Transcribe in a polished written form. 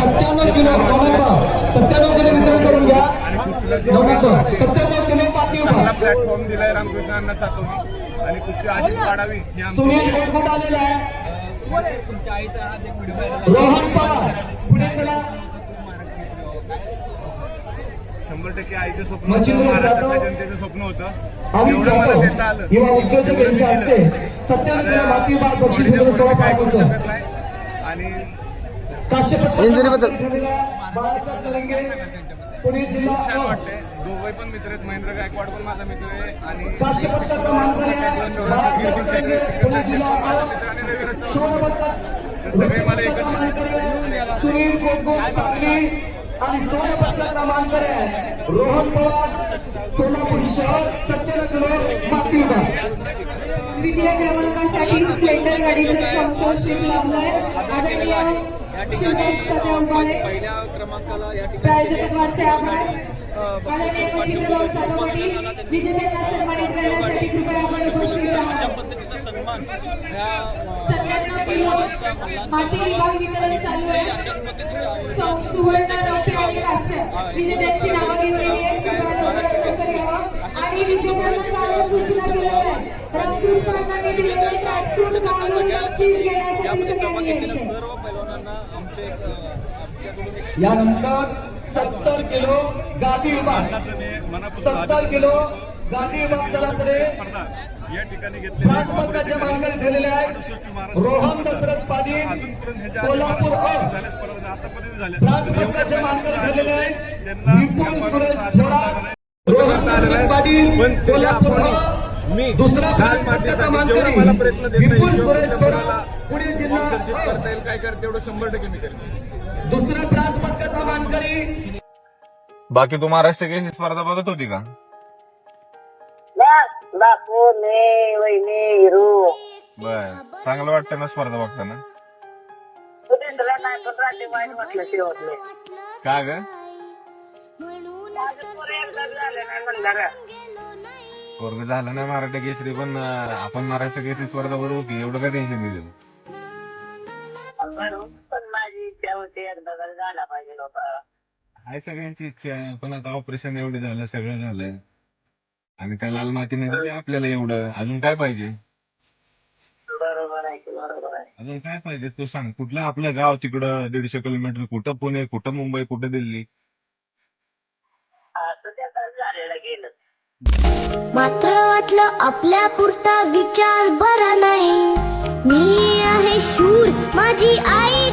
97 kilo नोंदवा, 97 kilo वितरण करून घ्या. नोंदवा 97 किलो पाठी उभा. प्लॅटफॉर्म दिलाय रामकृष्णांना सातवणी आणि कुस्ती अशीच वाढावी ही आमची सुनील कोटकोट आलेला आहे. रोहन पवार पुढे चला. 100% आईचं स्वप्न मच्छिंद्र होतं, महाराष्ट्रातल्या जाधव, जनतेचं स्वप्न होतं. अमित एवढं मला जाधव देता आलं. युवा उद्योजक यांच्या हस्ते 97 किलो माती विभाग बक्षीस वितरण सोहळा पार करू पडतो. शकत नाही. आणि इंजुरी बद्दल बाळासाहेब तरंगे पुणे जिल्हा छान वाटतंय. दोघे पण मित्र आहेत. महेंद्र गायकवाड पण माझा मित्र आहे आणि काश्य पदकाचा मानकरी आहे बाळासाहेब तरंगे पुणे जिल्हा. स्वर्ण पदक सगळे मला एकच मानकरी आहे सुनील कोटकोट सांगली आणि स्वर्ण पदकाचा मानकरी आहे रोहन पवार सोलापूर शहर. 97 किलो माती विभाग. द्वितीय क्रमांकासाठी स्प्लेंडर गाडीचं स्पॉन्सरशिप लावलंय आदरणीय शिवदास कदम उभाळे. प्रायोजकत्वाचे आभार. आदरणीय मच्छिंद्रभाऊ साधव पाटील विजेत्यांना सन्मानित करण्यासाठी कृपया आपण उपस्थित राहा. 97 किलो माती विभाग वितरण चालू आहे. सुवर्ण रौप्य आणि कांस्य विजेत्यांची नावं घेतलेली आहेत. कृपया लवकरात लवकर यावा. आणि विजेत्यांना कालच सूचना केलेल्या आहे रामकृष्णांनी दिलेले ट्रॅकसूट घालून बक्षीस घेण्यासाठी सगळ्यांनी यायचे. यानंतर 70 किलो गादी विभाग. 70 किलो गादी विभाग चला पुढे. या ठिकाणी ब्रांज पदकाचे मानकरी ठरलेले आहेत रोहन दशरथ पाटील कोल्हापूर. ब्रांज पदकाचे मानकरी ठरलेले आहेत विपुल सुरेश थोरात. रोहन दशरथ पाटील कोल्हापूर. मी दुसरा लाल ब्रांज पदकाचा मातीसाठी जेवढं मला प्रयत्न मानकरी देता विपुल येईल, सुरेश जेवढं मला थोरात पुणे जिल्हा. स्पॉन्सरशिप करता येईल, काय करता तेवढं 100% मी करेन. दुसरा ब्रांज पदकाचा मानकरी. बाकी तू महाराष्ट्र केसरी स्पर्धा बघत होती का? बर, चांगलं वाटतं ना स्पर्धा बघताना? का ग? वर्ग झाला नाही महाराष्ट्र केसरी, पण आपण महाराष्ट्र केसरी स्पर्धा बरोबर होती, एवढं काय टेन्शन नाही दिलं. आहे सगळ्यांची इच्छा आहे, पण आता ऑपरेशन एवढे झालं, सगळं झालं आणि त्या लाल मातीने दिली आपल्याला एवढं. अजून काय पाहिजे? अजून काय पाहिजे तू सांग. कुठलं आपलं गाव तिकडं 150 किलोमीटर, कुठं पुणे, कुठं मुंबई, कुठं दिल्ली. मात्र वाटलं आपल्या पुरता विचार बरा नाही. मी आहे शूर, माझी आई